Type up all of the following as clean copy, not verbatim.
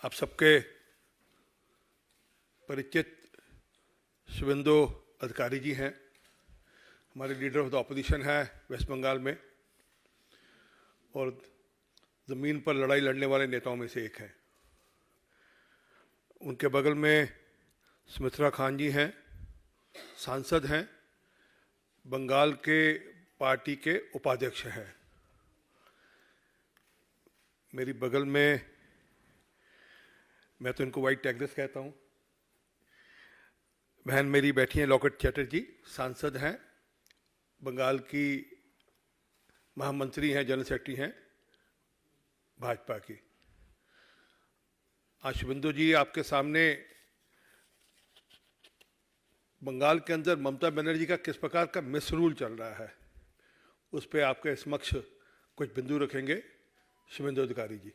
आप सबके परिचित शुभेंदु अधिकारी जी हैं, हमारे लीडर ऑफ द ऑपोजिशन हैं वेस्ट बंगाल में और ज़मीन पर लड़ाई लड़ने वाले नेताओं में से एक हैं। उनके बगल में सुमित्रा खान जी हैं, सांसद हैं, बंगाल के पार्टी के उपाध्यक्ष हैं। मेरी बगल में, मैं तो इनको वाइट टैगलेस कहता हूँ, बहन मेरी बैठी हैं लॉकेट चैटर्जी, सांसद हैं, बंगाल की महामंत्री हैं, जनरल सेक्रेटरी हैं भाजपा की। आज शुभेंदु जी आपके सामने बंगाल के अंदर ममता बनर्जी का किस प्रकार का मिसरूल चल रहा है, उस पर आपके समक्ष कुछ बिंदु रखेंगे शुभेंदु अधिकारी जी।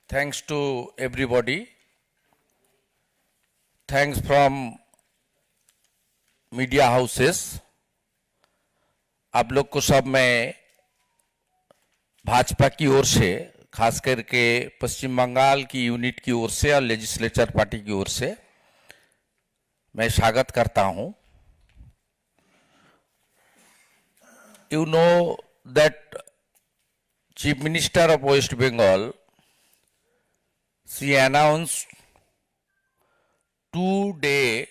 Thanks to everybody. Thanks from media houses. आप लोग को सब मैं भाजपा की ओर से, खास करके पश्चिम बंगाल की यूनिट की ओर से और लेजिस्लेचर पार्टी की ओर से मैं स्वागत करता हूं। You know that Chief Minister of West Bengal, she announced 2-day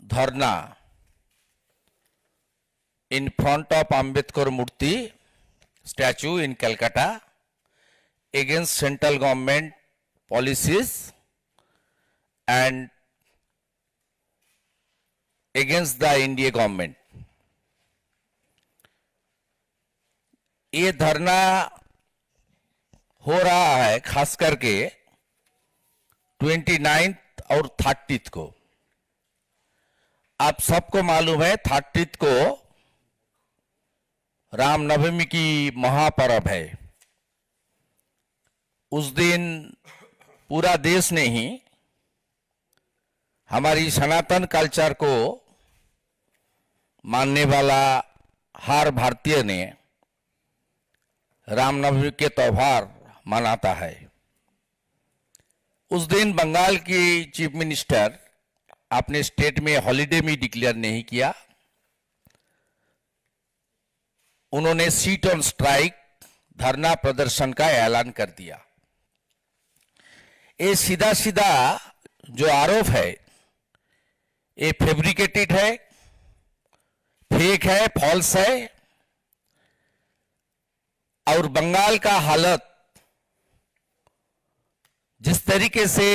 dharna in front of Ambedkar Murti statue in Calcutta against central government policies and against the India government. ये धरना हो रहा है खास करके 29 और 30 को। आप सबको मालूम है 30 को रामनवमी की महापर्व है। उस दिन पूरा देश ने ही हमारी सनातन कल्चर को मानने वाला हर भारतीय ने रामनवमी के त्योहार मनाता है। उस दिन बंगाल की चीफ मिनिस्टर अपने स्टेट में हॉलिडे में डिक्लेयर नहीं किया, उन्होंने सीट ऑन स्ट्राइक धरना प्रदर्शन का ऐलान कर दिया। ये सीधा सीधा जो आरोप है ये फैब्रिकेटेड है, फेक है, फॉल्स है और बंगाल का हालत जिस तरीके से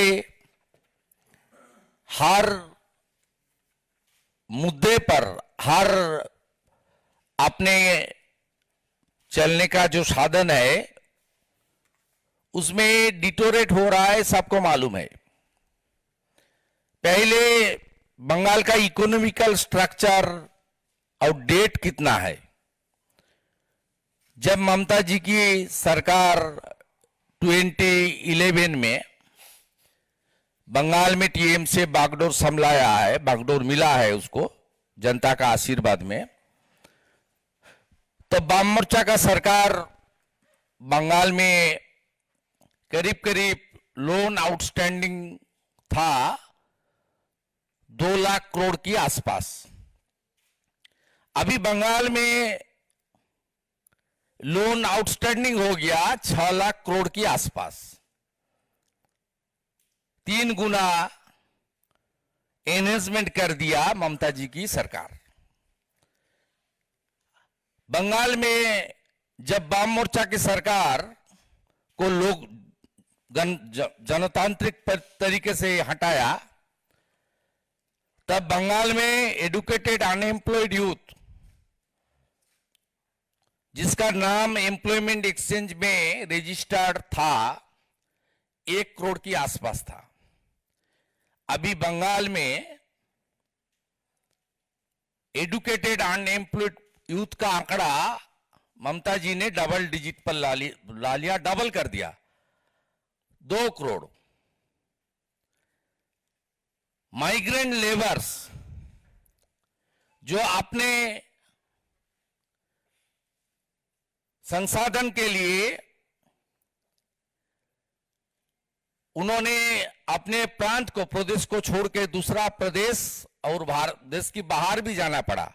हर मुद्दे पर, हर अपने चलने का जो साधन है उसमें डिटोरेट हो रहा है, सबको मालूम है। पहले बंगाल का इकोनॉमिकल स्ट्रक्चर और डेट कितना है। जब ममता जी की सरकार 2011 में बंगाल में टीएम से बागडोर संभलाया है, बागडोर मिला है उसको जनता का आशीर्वाद में, तो वाम मोर्चा का सरकार बंगाल में करीब करीब लोन आउटस्टैंडिंग था 2 लाख करोड़ के आसपास। अभी बंगाल में लोन आउटस्टैंडिंग हो गया 6 लाख करोड़ के आसपास, 3 गुना एनहेंसमेंट कर दिया ममता जी की सरकार। बंगाल में जब वाम मोर्चा की सरकार को लोग जनतांत्रिक तरीके से हटाया, तब बंगाल में एडुकेटेड अनएम्प्लॉयड यूथ, जिसका नाम एम्प्लॉयमेंट एक्सचेंज में रजिस्टर्ड था, 1 करोड़ के आसपास था। अभी बंगाल में एडुकेटेड अनएम्प्लॉयड यूथ का आंकड़ा ममता जी ने डबल डिजिट पर ला लिया, डबल कर दिया, 2 करोड़। माइग्रेंट लेबर्स जो अपने संसाधन के लिए उन्होंने अपने प्रांत को, प्रदेश को छोड़ के दूसरा प्रदेश और भारत देश की बाहर भी जाना पड़ा।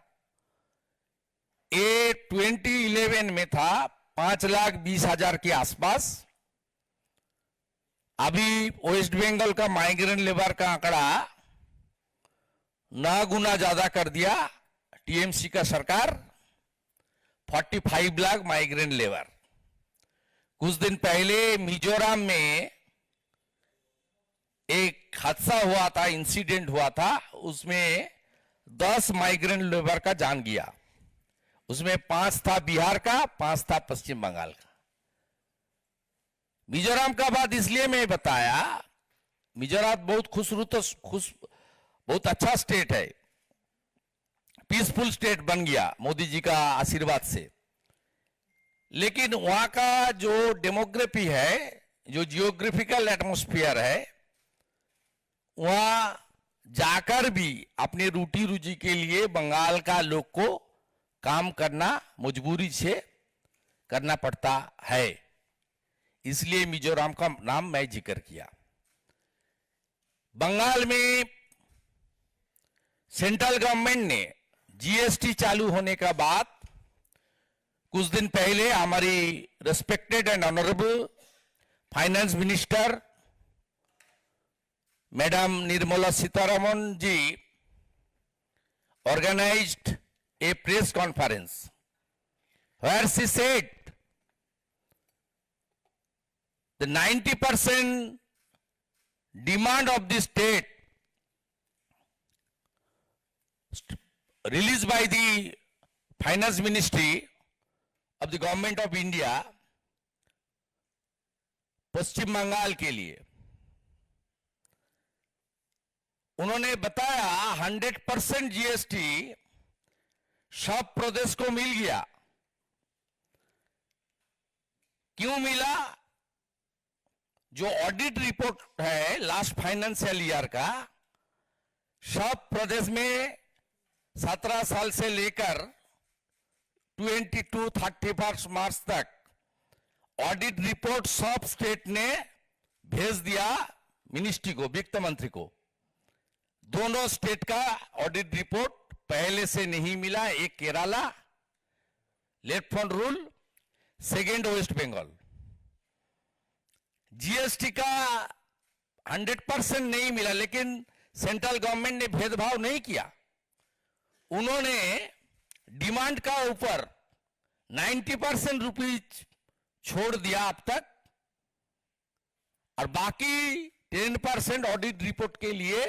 ये 2011 में था 5,20,000 के आसपास। अभी वेस्ट बंगाल का माइग्रेंट लेबर का आंकड़ा 9 गुना ज्यादा कर दिया टीएमसी का सरकार, 45 लाख माइग्रेंट लेबर। कुछ दिन पहले मिजोरम में एक हादसा हुआ था, इंसिडेंट हुआ था, उसमें 10 माइग्रेंट लेबर का जान गया। उसमें 5 था बिहार का, 5 था पश्चिम बंगाल का। मिजोरम का बात इसलिए मैं बताया, मिजोरम बहुत अच्छा स्टेट है, पीसफुल स्टेट बन गया मोदी जी का आशीर्वाद से। लेकिन वहां का जो डेमोग्राफी है, जो जियोग्राफिकल एटमॉस्फेयर है, वहां जाकर भी अपने रोटी रोजी के लिए बंगाल का लोग को काम करना मजबूरी से करना पड़ता है। इसलिए मिजोरम का नाम मैं जिक्र किया। बंगाल में सेंट्रल गवर्नमेंट ने जीएसटी चालू होने का बाद कुछ दिन पहले हमारी respected and honourable finance minister madam Nirmala Sitharaman ji organized a press conference where she said the 90% demand of the state released by the finance ministry of the government of India पश्चिम बंगाल के लिए उन्होंने बताया 100% जीएसटी सब प्रदेश को मिल गया। क्यों मिला? जो ऑडिट रिपोर्ट है लास्ट फाइनेंशियल ईयर का, सब प्रदेश में 17 साल से लेकर 31 मार्च तक ऑडिट रिपोर्ट सब स्टेट ने भेज दिया मिनिस्ट्री को, वित्त मंत्री को। दोनों स्टेट का ऑडिट रिपोर्ट पहले से नहीं मिला। एक Kerala left front rule, second West Bengal. GST का 100% नहीं मिला, लेकिन सेंट्रल गवर्नमेंट ने भेदभाव नहीं किया। उन्होंने डिमांड का ऊपर 90% रुपीज छोड़ दिया अब तक, और बाकी 10% ऑडिट रिपोर्ट के लिए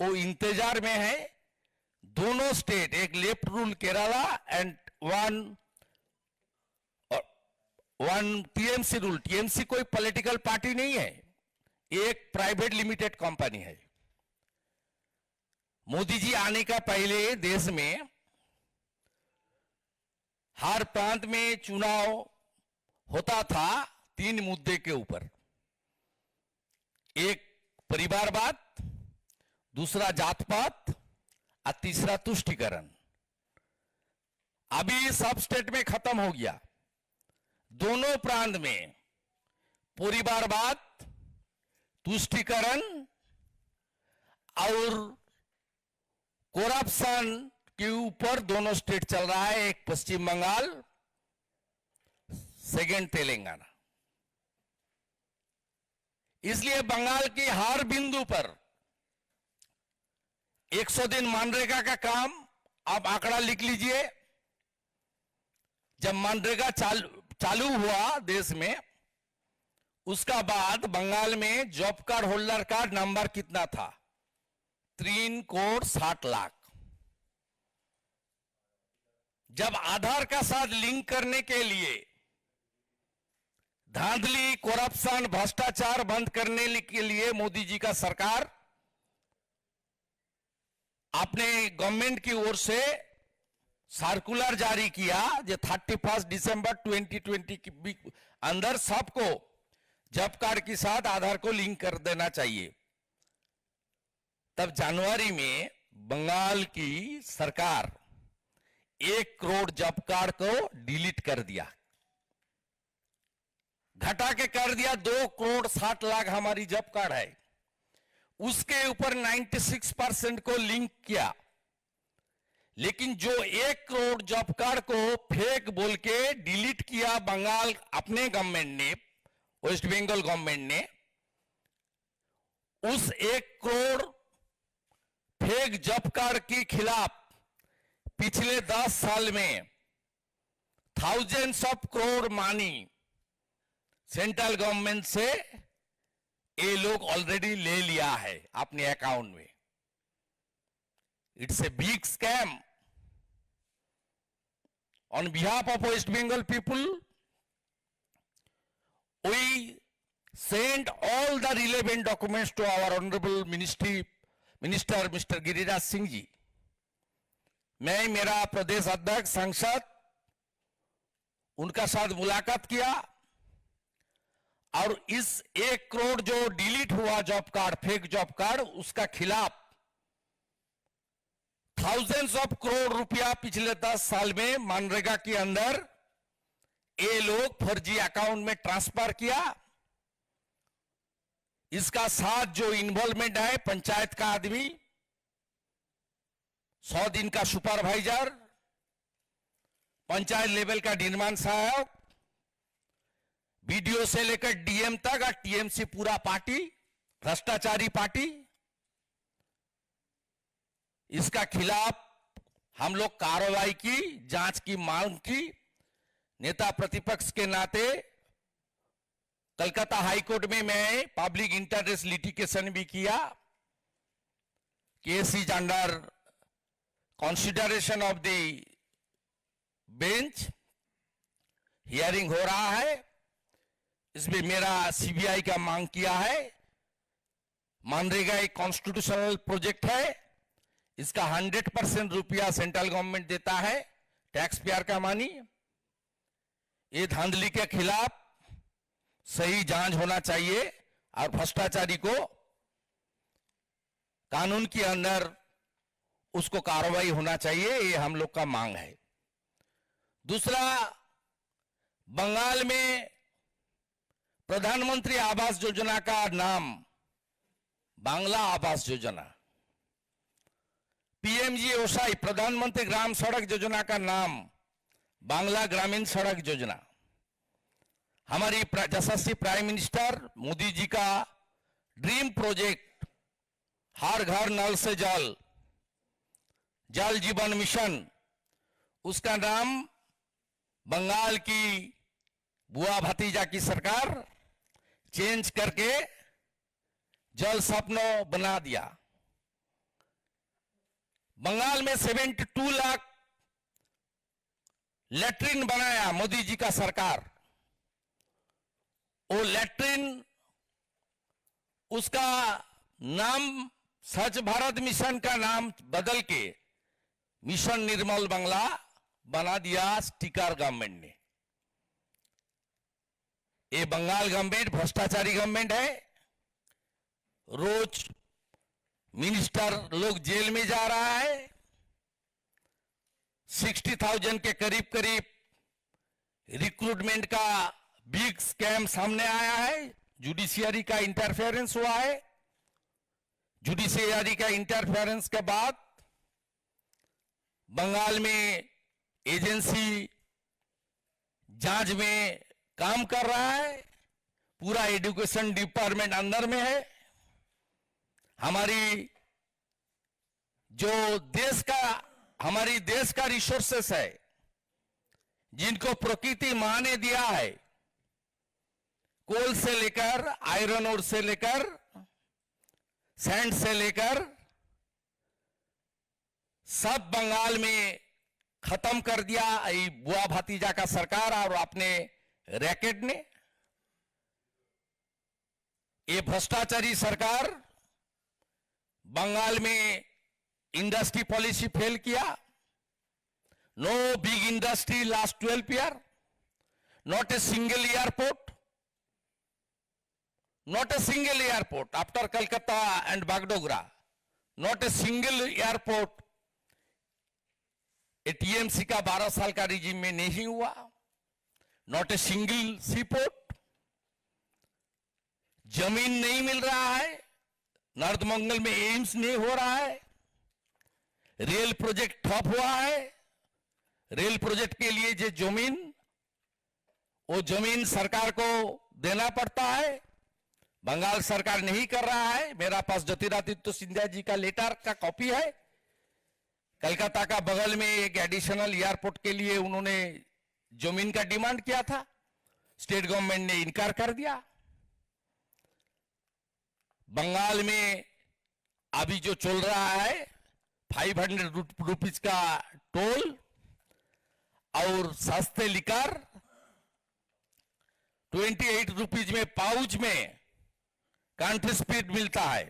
वो इंतजार में है। दोनों स्टेट, एक left rule Kerala and one TMC rule. TMC कोई पॉलिटिकल पार्टी नहीं है, एक प्राइवेट लिमिटेड कंपनी है। मोदी जी आने का पहले देश में हर प्रांत में चुनाव होता था 3 मुद्दे के ऊपर। एक परिवारवाद, दूसरा जात पात और तीसरा तुष्टीकरण। अभी सब स्टेट में खत्म हो गया। दोनों प्रांत में परिवारवाद, तुष्टीकरण और करप्शन के ऊपर दोनों स्टेट चल रहा है। एक पश्चिम बंगाल, सेकेंड तेलंगाना। इसलिए बंगाल की हर बिंदु पर 100 दिन मनरेगा का काम, आप आंकड़ा लिख लीजिए। जब मनरेगा चालू हुआ देश में, उसका बाद बंगाल में जॉब कार्ड होल्डर का नंबर कितना था? 3 करोड़ 60 लाख। जब आधार का साथ लिंक करने के लिए धांधली, करप्शन, भ्रष्टाचार बंद करने के लिए मोदी जी का सरकार अपने गवर्नमेंट की ओर से सर्कुलर जारी किया, जो 31 दिसंबर 2020 के अंदर सबको जॉब कार्ड के साथ आधार को लिंक कर देना चाहिए। तब जनवरी में बंगाल की सरकार 1 करोड़ जॉब कार्ड को डिलीट कर दिया। घटा के कर दिया 2,60,00,000 हमारी जॉब कार्ड है, उसके ऊपर 96% को लिंक किया। लेकिन जो 1 करोड़ जॉब कार्ड को फेक बोल के डिलीट किया बंगाल अपने गवर्नमेंट ने, वेस्ट बंगाल गवर्नमेंट ने, उस 1 करोड़ फेक जॉब कार्ड के खिलाफ पिछले 10 साल में थाउजेंड्स ऑफ करोड़ मानी सेंट्रल गवर्नमेंट से ये लोग ऑलरेडी ले लिया है अपने अकाउंट में। It's a big scam. On behalf of West Bengal people, we sent all the relevant documents to our honorable minister Mr. Giriraj Singh ji. मैं, मेरा प्रदेश अध्यक्ष, सांसद, उनका साथ मुलाकात किया और इस 1 करोड़ जो डिलीट हुआ job card, fake job card, उसका खिलाफ थाउजेंड्स ऑफ करोड़ रुपया पिछले 10 साल में मनरेगा के अंदर ये लोग फर्जी अकाउंट में ट्रांसफर किया। इसका साथ जो इन्वॉल्वमेंट है, पंचायत का आदमी, 100 दिन का सुपरवाइजर, पंचायत लेवल का निर्माण सहायक, बीडीओ से लेकर डीएम तक और टीएमसी पूरा पार्टी, भ्रष्टाचारी पार्टी, इसका खिलाफ हम लोग कार्रवाई की, जांच की मांग की। नेता प्रतिपक्ष के नाते कलकत्ता हाईकोर्ट में मैं पब्लिक इंटरेस्ट लिटिगेशन भी किया। Case is under consideration of the bench, hearing हो रहा है। इसमें मेरा सीबीआई का मांग किया है। मनरेगा एक कॉन्स्टिट्यूशनल प्रोजेक्ट है, इसका 100% रुपया सेंट्रल गवर्नमेंट देता है, टैक्स पेयर का मनी। ये धांधली के खिलाफ सही जांच होना चाहिए और भ्रष्टाचारी को कानून के अंदर उसको कार्रवाई होना चाहिए, ये हम लोग का मांग है। दूसरा, बंगाल में प्रधानमंत्री आवास योजना का नाम बांग्ला आवास योजना, पीएमजीएसवाई प्रधानमंत्री ग्राम सड़क योजना का नाम बांग्ला ग्रामीण सड़क योजना। हमारी यशस्वी प्राइम मिनिस्टर मोदी जी का ड्रीम प्रोजेक्ट हर घर नल से जल, जल जीवन मिशन, उसका नाम बंगाल की बुआ भतीजा की सरकार चेंज करके जल सपनो बना दिया। बंगाल में 72 लाख लैट्रिन बनाया मोदी जी का सरकार। वो लैट्रिन, उसका नाम स्वच्छ भारत मिशन का नाम बदल के मिशन निर्मल बंगला बना दिया स्टिकर गवर्नमेंट ने। ये बंगाल गवर्नमेंट भ्रष्टाचारी गवर्नमेंट है। रोज मिनिस्टर लोग जेल में जा रहा है। 60,000 के करीब करीब रिक्रूटमेंट का बिग स्कैम सामने आया है। जुडिशियरी का इंटरफेरेंस हुआ है। जुडिशियरी का इंटरफेरेंस के बाद बंगाल में एजेंसी जांच में काम कर रहा है। पूरा एजुकेशन डिपार्टमेंट अंदर में है। हमारी जो हमारी देश का रिसोर्सेस है, जिनको प्रकृति मां ने दिया है, कोल से लेकर, आयरन ओर से लेकर, सैंड से लेकर, सब बंगाल में खत्म कर दिया बुआ भतीजा का सरकार और अपने रैकेट ने। ये भ्रष्टाचारी सरकार बंगाल में इंडस्ट्री पॉलिसी फेल किया। No big industry last 12 year, not a single airport, not a single airport after Calcutta and Bagdogra, not a single airport A TMC का 12 साल का रिजीम में नहीं हुआ। not a single seaport, जमीन नहीं मिल रहा है, नार्दमंगल में एम्स नहीं हो रहा है, रेल प्रोजेक्ट ठप हुआ है। रेल प्रोजेक्ट के लिए जो जमीन, वो जमीन सरकार को देना पड़ता है, बंगाल सरकार नहीं कर रहा है। मेरा पास ज्योतिरादित्य सिंधिया जी का लेटर का कॉपी है। कलकत्ता का बगल में एक एडिशनल एयरपोर्ट के लिए उन्होंने जमीन का डिमांड किया था, स्टेट गवर्नमेंट ने इनकार कर दिया। बंगाल में अभी जो चल रहा है 500 रुपीज का टोल और सस्ते लिकर 28 रुपीज में पाउच में कंट्री स्पीड मिलता है,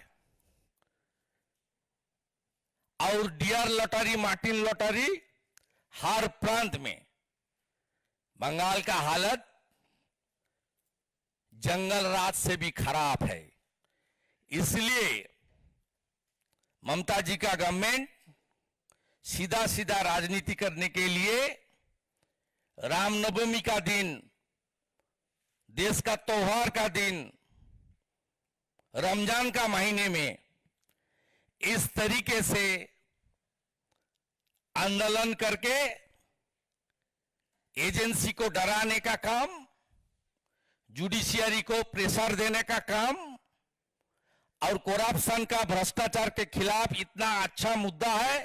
और डियर लॉटरी, मार्टिन लॉटरी हर प्रांत में। बंगाल का हालत जंगल राज से भी खराब है। इसलिए ममता जी का गवर्नमेंट सीधा सीधा राजनीति करने के लिए रामनवमी का दिन, देश का त्योहार का दिन, रमजान का महीने में इस तरीके से आंदोलन करके एजेंसी को डराने का काम, जुडिशियरी को प्रेशर देने का काम, और करप्शन का, भ्रष्टाचार के खिलाफ इतना अच्छा मुद्दा है,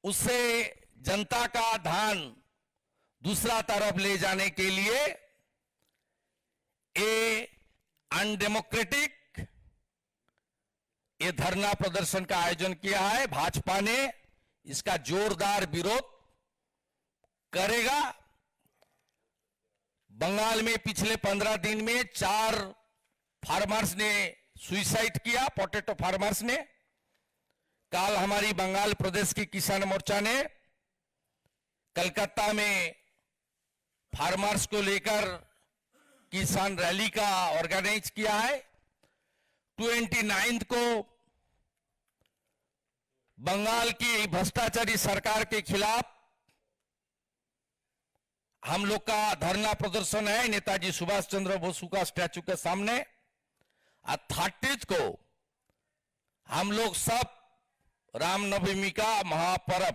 उससे जनता का ध्यान दूसरा तरफ ले जाने के लिए ये अनडेमोक्रेटिक ये धरना प्रदर्शन का आयोजन किया है। भाजपा ने इसका जोरदार विरोध करेगा। बंगाल में पिछले 15 दिन में 4 फार्मर्स ने सुसाइड किया, पोटैटो फार्मर्स ने। कल हमारी बंगाल प्रदेश की किसान मोर्चा ने कलकत्ता में फार्मर्स को लेकर किसान रैली का ऑर्गेनाइज किया है। 29 को बंगाल की भ्रष्टाचारी सरकार के खिलाफ हम लोग का धरना प्रदर्शन है नेताजी सुभाष चंद्र बोस का स्टैचू के सामने। 30 को हम लोग सब रामनवमी का महापर्व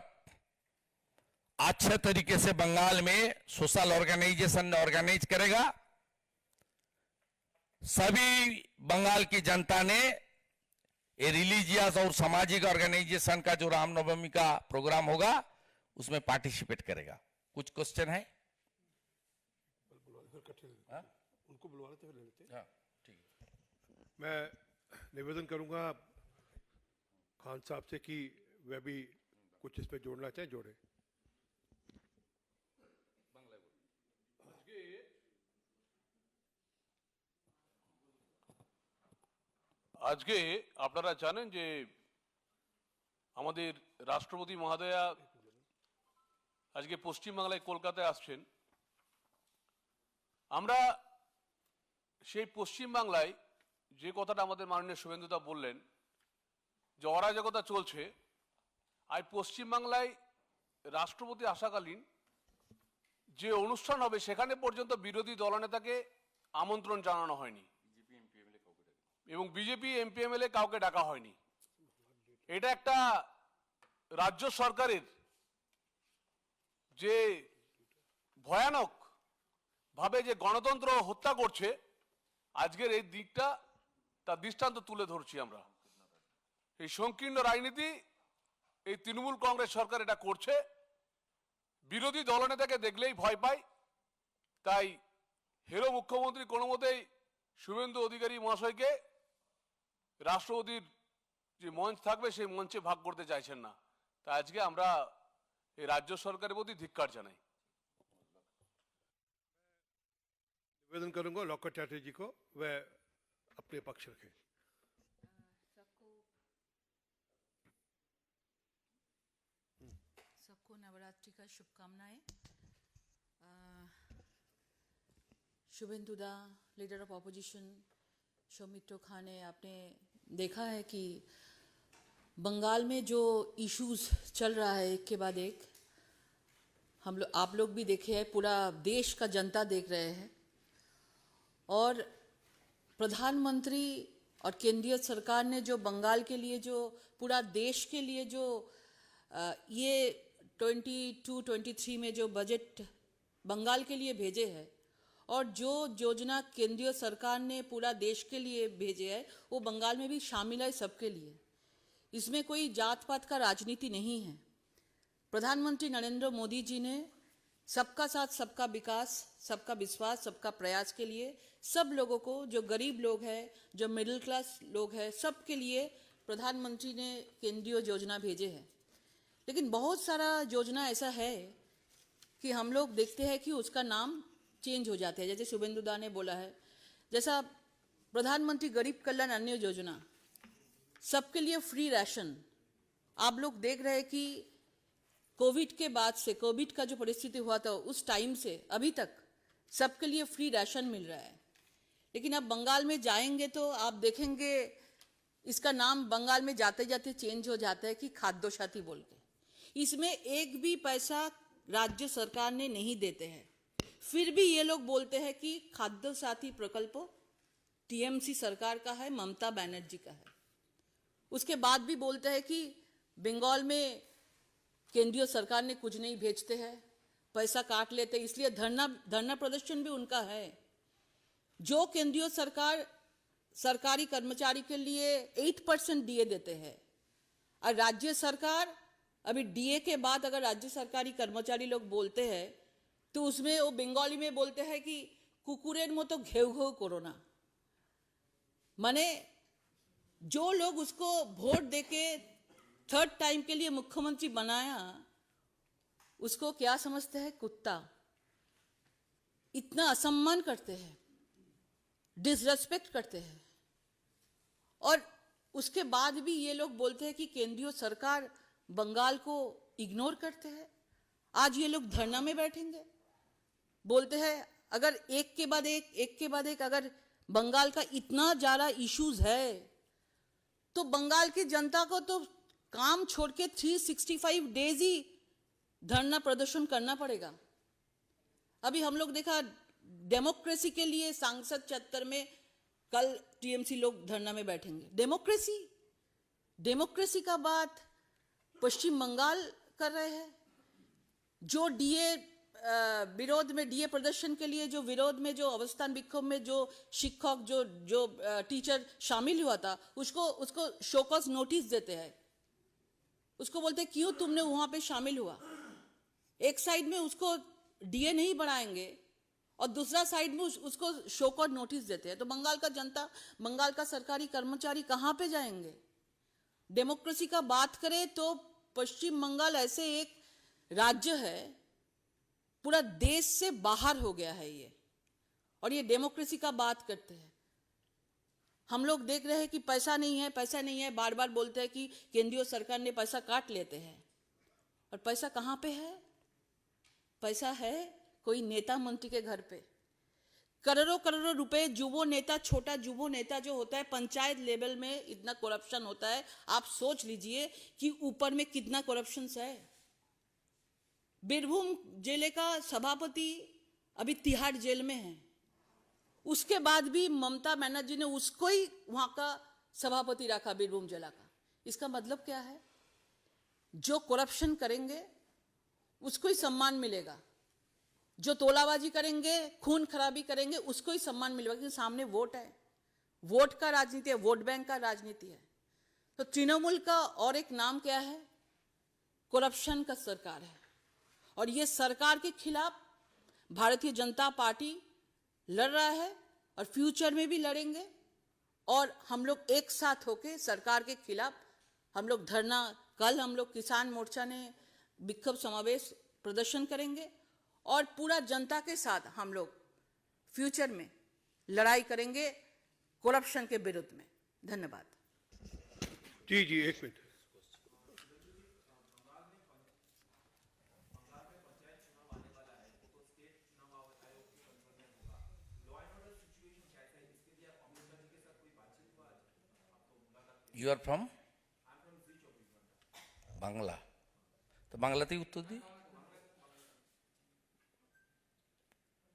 अच्छे तरीके से बंगाल में सोशल ऑर्गेनाइजेशन ऑर्गेनाइज करेगा। सभी बंगाल की जनता ने ये रिलीजियस और सामाजिक ऑर्गेनाइजेशन का जो रामनवमी का प्रोग्राम होगा उसमें पार्टिसिपेट करेगा। कुछ क्वेश्चन है? उनको बुलवा लेते ले लेते। हाँ, ठीक है। मैं निवेदन करूंगा खान साहब से कि वे भी कुछ इस पे जोड़ना चाहे, जोड़े। আজকে আপনারা জানেন যে আমাদের রাষ্ট্রপতি মহোদয়া আজকে পশ্চিমবাংলায় কলকাতায় আসছেন। আমরা সেই পশ্চিমবাংলায় যে কথাটা আমাদের মাননীয় শুভেন্দুদা বললেন যে অরাজকতা চলছে, আর পশ্চিমবাংলায় রাষ্ট্রপতি আসাকালীন যে অনুষ্ঠান হবে সেখানে পর্যন্ত বিরোধী দলনেতাকে আমন্ত্রণ জানানো হয়নি এবং বিজেপি এমপি এমএলএ কাউকে ডাকা হয়নি। এটা একটা রাজ্য সরকারের যে ভয়ানক ভাবে যে গণতন্ত্র হত্যা করছে, আজকের এই দিকটা তার দৃষ্টান্ত তুলে ধরছি আমরা। এই সংকীর্ণ রাজনীতি এই তৃণমূল কংগ্রেস সরকার এটা করছে। বিরোধী দলনেতাকে দেখলেই ভয় পায়। তাই হেরো মুখ্যমন্ত্রী কোনো মতেই শুভেন্দু অধিকারী মহাশয়কে রাষ্ট্রপতির যে মঞ্চ থাকবে সেই মঞ্চে ভাগ করতে চাইছেন না। তাই আজকে আমরা এই রাজ্য সরকারের প্রতি ধিক্কার জানাই। निवेदन करूंगा लॉकेट चैटर्जी को वह अपने पक्ष रखें। सबको नवरात्रि का शुभकामनाएं। शुभेंदुदा, leader of opposition Saumitra Khan ने, आपने देखा है कि बंगाल में जो इश्यूज चल रहा है एक के बाद एक, आप लोग भी देखे हैं, पूरा देश का जनता देख रहे हैं। और प्रधानमंत्री और केंद्रीय सरकार ने जो बंगाल के लिए, जो पूरा देश के लिए जो ये 22-23 में जो बजट बंगाल के लिए भेजे हैं और जो योजना केंद्रीय सरकार ने पूरा देश के लिए भेजे है वो बंगाल में भी शामिल है सबके लिए। इसमें कोई जात पात का राजनीति नहीं है। प्रधानमंत्री नरेंद्र मोदी जी ने सबका साथ सबका विकास, सबका विश्वास, सबका प्रयास के लिए सब लोगों को, जो गरीब लोग हैं, जो मिडिल क्लास लोग हैं, सबके लिए प्रधानमंत्री ने केंद्रीय योजना भेजे हैं। लेकिन बहुत सारा योजना ऐसा है कि हम लोग देखते हैं कि उसका नाम चेंज हो जाते हैं। जैसे शुभेंदु दा ने बोला है, जैसा प्रधानमंत्री गरीब कल्याण अन्न योजना, सबके लिए फ्री राशन। आप लोग देख रहे हैं कि कोविड के बाद से, कोविड का जो परिस्थिति हुआ था उस टाइम से अभी तक सबके लिए फ्री राशन मिल रहा है। लेकिन आप बंगाल में जाएंगे तो आप देखेंगे इसका नाम बंगाल में जाते जाते चेंज हो जाता है कि खाद्य साथी बोल के। इसमें एक भी पैसा राज्य सरकार ने नहीं देते हैं। फिर भी ये लोग बोलते हैं कि खाद्य साथी प्रकल्प टीएमसी सरकार का है, ममता बनर्जी का है। उसके बाद भी बोलते हैं कि बंगाल में केंद्रीय सरकार ने कुछ नहीं भेजते हैं, पैसा काट लेते, इसलिए धरना प्रदर्शन भी उनका है। जो केंद्रीय सरकार सरकारी कर्मचारी के लिए 8% डीए देते हैं और राज्य सरकार अभी डीए के बाद अगर राज्य सरकारी कर्मचारी लोग बोलते हैं तो उसमें वो बंगाली में बोलते हैं कि कुकुरेर मतो घेउ घेउ कोरोना। माने जो लोग उसको वोट देके 3rd टाइम के लिए मुख्यमंत्री बनाया उसको क्या समझते हैं? कुत्ता। इतना असम्मान करते हैं, डिसरेस्पेक्ट करते हैं। और उसके बाद भी ये लोग बोलते हैं कि केंद्रीय सरकार बंगाल को इग्नोर करते हैं। आज ये लोग धरना में बैठेंगे, बोलते हैं अगर एक के बाद एक अगर बंगाल का इतना ज्यादा इश्यूज है तो बंगाल की जनता को तो काम छोड़ के 365 डेज ही धरना प्रदर्शन करना पड़ेगा। अभी हम लोग देखा डेमोक्रेसी के लिए सांसद चत्वर में कल टीएमसी लोग धरना में बैठेंगे। डेमोक्रेसी का बात पश्चिम बंगाल कर रहे हैं। जो डीए विरोध में, डीए प्रदर्शन के लिए जो विरोध में, जो अवस्थान विक्षोभ में जो शिक्षक, जो टीचर शामिल हुआ था उसको शोकॉज नोटिस देते हैं। उसको बोलते हैं क्यों तुमने वहां पे शामिल हुआ। एक साइड में उसको डीए नहीं बढ़ाएंगे और दूसरा साइड में उसको शोकॉज नोटिस देते हैं। तो बंगाल का जनता, बंगाल का सरकारी कर्मचारी कहां पे जाएंगे? डेमोक्रेसी का बात करें तो पश्चिम बंगाल ऐसे एक राज्य है, पूरा देश से बाहर हो गया है ये, और ये डेमोक्रेसी का बात करते हैं। हम लोग देख रहे हैं कि पैसा नहीं है, बार बार बोलते हैं कि केंद्रीय सरकार ने पैसा काट लेते हैं। और पैसा कहां पे है? पैसा है कोई नेता मंत्री के घर पे। करोड़ों रुपए जुबो नेता, छोटा जुबो नेता जो होता है, पंचायत लेवल में इतना करप्शन होता है। आप सोच लीजिए कि ऊपर में कितना करप्शन है। बीरभूम जिले का सभापति अभी तिहाड़ जेल में है, उसके बाद भी ममता बनर्जी ने उसको ही वहां का सभापति रखा, बीरभूम जिला का। इसका मतलब क्या है? जो करप्शन करेंगे उसको ही सम्मान मिलेगा, जो तोलाबाजी करेंगे, खून खराबी करेंगे, उसको ही सम्मान मिलेगा। क्योंकि सामने वोट है, वोट का राजनीति है, वोट बैंक का राजनीति है। तो तृणमूल का और एक नाम क्या है? करप्शन का सरकार है। और ये सरकार के खिलाफ भारतीय जनता पार्टी लड़ रहा है और फ्यूचर में भी लड़ेंगे। और हम लोग एक साथ होके सरकार के खिलाफ हम लोग धरना, कल हम लोग किसान मोर्चा ने विक्षोभ समावेश प्रदर्शन करेंगे और पूरा जनता के साथ हम लोग फ्यूचर में लड़ाई करेंगे करप्शन के विरुद्ध में। धन्यवाद। जी जी, एक minute. You are from? Bangla. তো বাংলাতেই উত্তর দিই।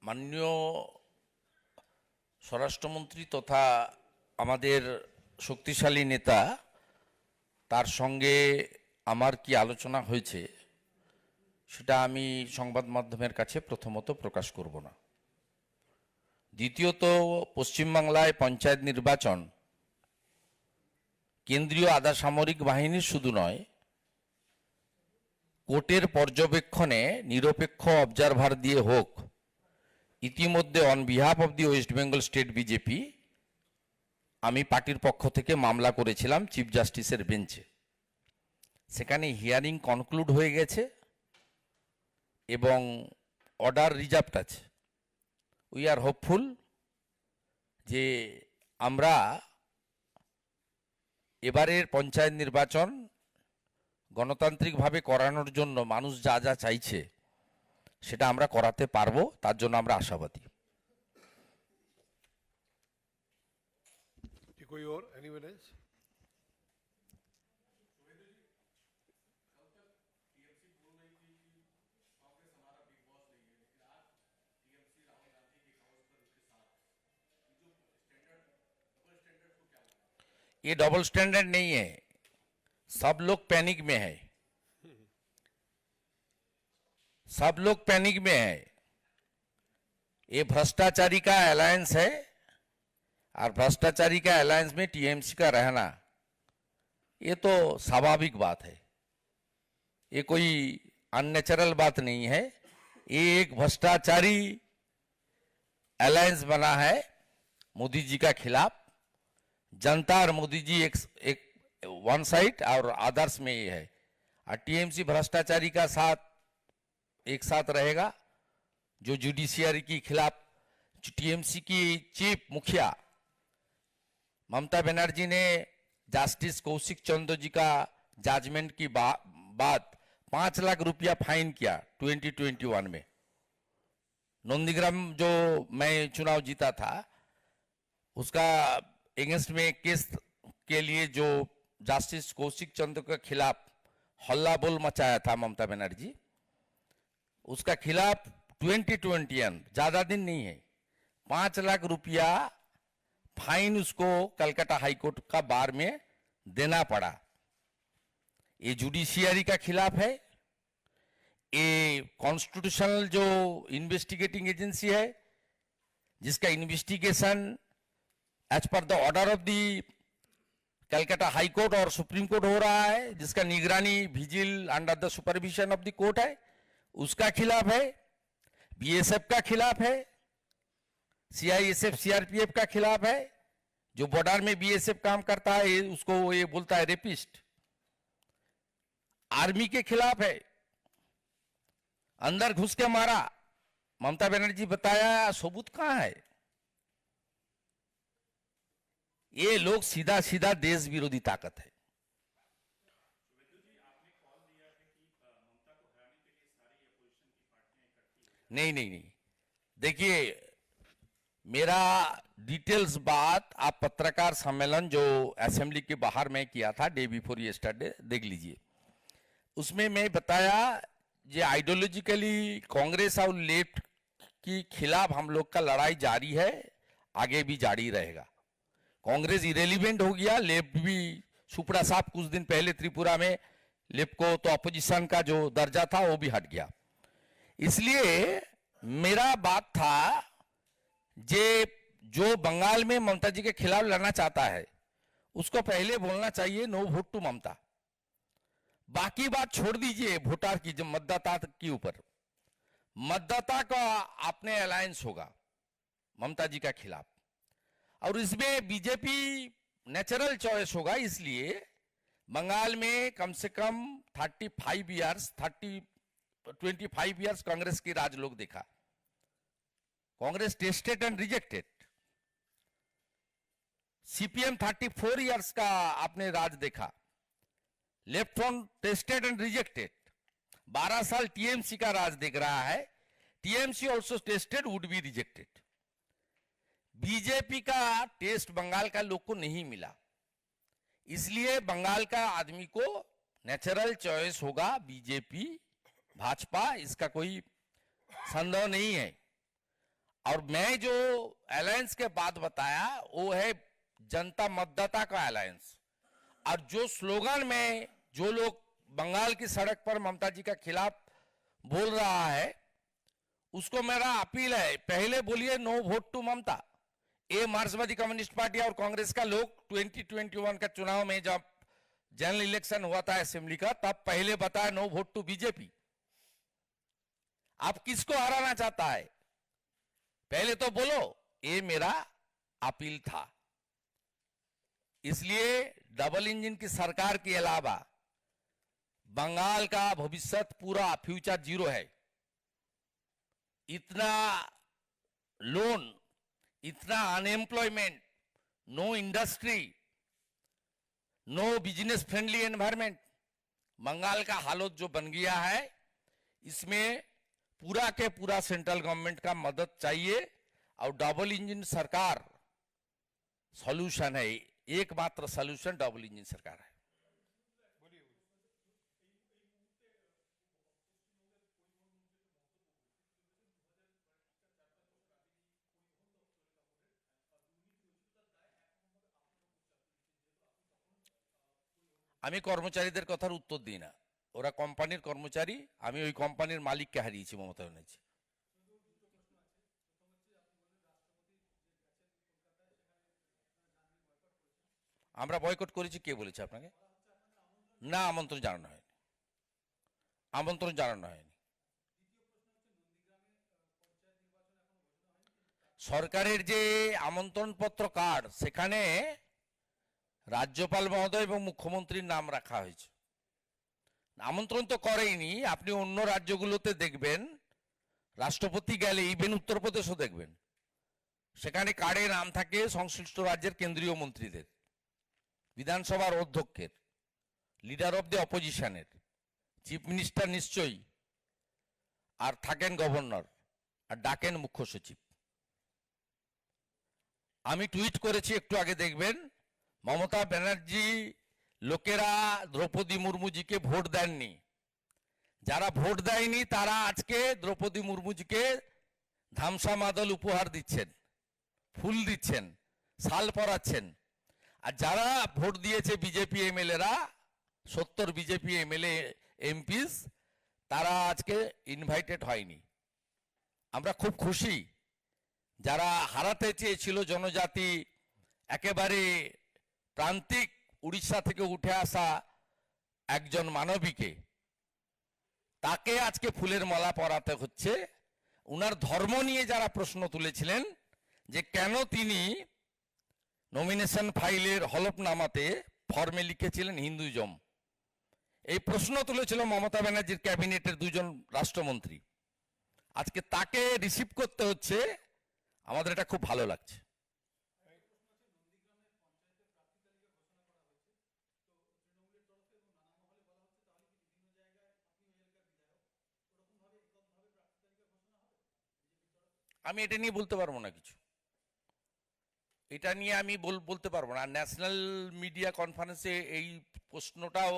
মাননীয় স্বরাষ্ট্রমন্ত্রী তথা আমাদের শক্তিশালী নেতা তার সঙ্গে আমার কি আলোচনা হয়েছে সেটা আমি সংবাদ মাধ্যমের কাছে প্রথমত প্রকাশ করব না। দ্বিতীয়ত, পশ্চিমবাংলায় পঞ্চায়েত নির্বাচন কেন্দ্রীয় আধা সামরিক বাহিনীর শুধু নয়, কোর্টের পর্যবেক্ষণে নিরপেক্ষ অবজারভার দিয়ে হোক, ইতিমধ্যে on behalf of the West Bengal state BJP আমি পার্টির পক্ষ থেকে মামলা করেছিলাম চিফ জাস্টিসের বেঞ্চে। সেখানে হিয়ারিং কনক্লুড হয়ে গেছে এবং অর্ডার রিজার্ভড আছে। উই আর হোপফুল যে আমরা এবারের পঞ্চায়েত নির্বাচন গণতান্ত্রিকভাবে করানোর জন্য মানুষ যা যা চাইছে সেটা আমরা করাতে পারবো, তার জন্য আমরা আশাবাদী। कोई और एनीवन एल्स? ये डबल स्टैंडर्ड नहीं है, सब लोग पैनिक में है, सब लोग पैनिक में है। ये भ्रष्टाचारी का अलायंस है और भ्रष्टाचारी का अलायंस में टीएमसी का रहना ये तो स्वाभाविक बात है, ये कोई अननेचुरल बात नहीं है। ये एक भ्रष्टाचारी अलायंस बना है मोदी जी का खिलाफ। जनता और मोदी जी एक वन साइड और आदर्श में ये है, और टीएमसी भ्रष्टाचारी का साथ एक साथ रहेगा। जो जुडिशियरी के खिलाफ टीएमसी की चीफ मुखिया ममता बनर्जी ने जस्टिस कौशिक चंद्र जी का जजमेंट की बाद 5 लाख रुपया फाइन किया 2021 में। नंदीग्राम जो मैं चुनाव जीता था उसका एगेंस्ट में केस के लिए जो जस्टिस कौशिक चंद्र के खिलाफ हल्ला बोल मचाया था ममता बनर्जी, उसका खिलाफ 2021 ज्यादा दिन नहीं है 5 लाख रुपया फाइन उसको कलकत्ता हाईकोर्ट का बार में देना पड़ा। ये जुडिशियरी का खिलाफ है, ये कॉन्स्टिट्यूशनल जो इन्वेस्टिगेटिंग एजेंसी है जिसका investigation as per the order of the Calcutta high court और सुप्रीम कोर्ट हो रहा है, जिसका निगरानी vigil under the supervision of the court है, उसका खिलाफ है। बीएसएफ का खिलाफ है, सीआईएसएफ सीआरपीएफ का खिलाफ है। जो बॉर्डर में बीएसएफ काम करता है उसको ये बोलता है रेपिस्ट। आर्मी के खिलाफ है, अंदर घुस के मारा। ममता बनर्जी बताया सबूत कहां है? ये लोग सीधा सीधा देश विरोधी ताकत है। नहीं नहीं नहीं, देखिए मेरा डिटेल्स बात आप पत्रकार सम्मेलन जो असेंबली के बाहर में किया था डे बिफोर यस्टरडे देख लीजिए। उसमें मैं बताया ये आइडियोलॉजिकली कांग्रेस और लेफ्ट के खिलाफ हम लोग का लड़ाई जारी है, आगे भी जारी रहेगा। कांग्रेस इरेलीवेंट हो गया, लेफ्ट भी सुपड़ा साहब कुछ दिन पहले त्रिपुरा में लेफ्ट को तो अपोजिशन का जो दर्जा था वो भी हट गया। इसलिए मेरा बात था जे जो बंगाल में ममता जी के खिलाफ लड़ना चाहता है उसको पहले बोलना चाहिए नो वोट टू ममता। बाकी बात छोड़ दीजिए वोटर की, जो मतदाता के ऊपर, मतदाता का अपने अलायंस होगा ममता जी का खिलाफ, और इसमें बीजेपी नेचुरल चॉइस होगा। इसलिए बंगाल में कम से कम 25 इयर्स कांग्रेस की राज लोग देखा। Congress tested and rejected. CPM 34 years का आपने राज देखा। Left front tested and rejected. 12 साल टीएमसी का राज देख रहा है। TMC also tested, would be rejected. BJP का टेस्ट बंगाल का लोग को नहीं मिला, इसलिए बंगाल का आदमी को नेचुरल चॉइस होगा बीजेपी भाजपा, इसका कोई संदेह नहीं है। और मैं जो अलायंस के बाद बताया वो है जनता मतदाता का अलायंस। और जो स्लोगन में जो लोग बंगाल की सड़क पर ममता जी का खिलाफ बोल रहा है, उसको मेरा अपील है, पहले बोलिए नो वोट टू ममता। ये मार्क्सवादी कम्युनिस्ट पार्टी और कांग्रेस का लोग 2021 का चुनाव में जब जनरल इलेक्शन हुआ था असेंबली का, तब पहले बताया नो वोट टू बीजेपी। आप किसको हराना चाहता है पहले तो बोलो। ये मेरा अपील था। इसलिए डबल इंजन की सरकार के अलावा बंगाल का भविष्य पूरा फ्यूचर जीरो है। इतना लोन, इतना unemployment, no industry, no business friendly environment, Bengal का हालत जो बन गया है, इसमें पूरा के पूरा सेंट्रल गवर्नमेंट का मदद चाहिए। और डबल इंजन सरकार सॉल्यूशन है, एकमात्र सॉल्यूशन डबल इंजन सरकार है। আমি কর্মচারীদের কথার উত্তর দিই না, ওরা কোম্পানির কর্মচারী, আমি ওই কোম্পানির মালিককে হারিয়েছি, মমতা ব্যানার্জি। আমরা বয়কট করেছি, কে বলেছে আপনাকে? না, আমন্ত্রণ জানানো হয়নি, আমন্ত্রণ জানানো হয়নি। সরকারের যে আমন্ত্রণপত্র কার্ড, সেখানে রাজ্যপাল মহোদয় এবং মুখ্যমন্ত্রীর নাম রাখা হয়েছে। আমন্ত্রণ তো করেইনি। আপনি অন্য রাজ্যগুলোতে দেখবেন, রাষ্ট্রপতি গেলে, ইভেন উত্তরপ্রদেশও দেখবেন, সেখানে কার্ডে নাম থাকে সংশ্লিষ্ট রাজ্যের কেন্দ্রীয় মন্ত্রীদের, বিধানসভার অধ্যক্ষের, লিডার অব দ্য অপোজিশনের, চিফ মিনিস্টার নিশ্চয়ই, আর থাকেন গভর্নর, আর ডাকেন মুখ্য সচিব। আমি টুইট করেছি একটু আগে, দেখবেন মমতা ব্যানার্জি লোকেরা দ্রৌপদী মুর্মুজিকে ভোট দেননি। যারা ভোট দেয়নি তারা আজকে দ্রৌপদী মুর্মুজিকে ধামসা মাদল উপহার দিচ্ছেন, ফুল দিচ্ছেন, শাল পরাচ্ছেন। আর যারা ভোট দিয়েছে বিজেপি এমএলএরা, 70 বিজেপি এমএলএ এমপিস, তারা আজকে ইনভাইটেড হয়নি। আমরা খুব খুশি যারা হারাতে চেয়েছিল জনজাতি, একেবারে প্রান্তিক উড়িষ্যা থেকে উঠে আসা একজন মানবীকে, তাকে আজকে ফুলের মালা পরাতে হচ্ছে। উনার ধর্ম নিয়ে যারা প্রশ্ন তুলেছিলেন যে কেন তিনি নমিনেশন ফাইলের হলফনামাতে ফর্মে লিখেছিলেন হিন্দুইজম, এই প্রশ্ন তুলেছিল মমতা ব্যানার্জির ক্যাবিনেটের 2 জন রাষ্ট্রমন্ত্রী, আজকে তাকে রিসিভ করতে হচ্ছে। আমাদের এটা খুব ভালো লাগছে। আমি এটা নিয়ে বলতে পারবো না কিছু, এটা নিয়ে আমি বলতে পারবো না। ন্যাশনাল মিডিয়া কনফারেন্সে এই প্রশ্নটাও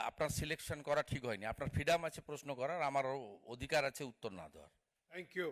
আপনার সিলেকশন করা ঠিক হয়নি। আপনার ফ্রিডম আছে প্রশ্ন করার, আমারও অধিকার আছে উত্তর না দেওয়ার। Thank you.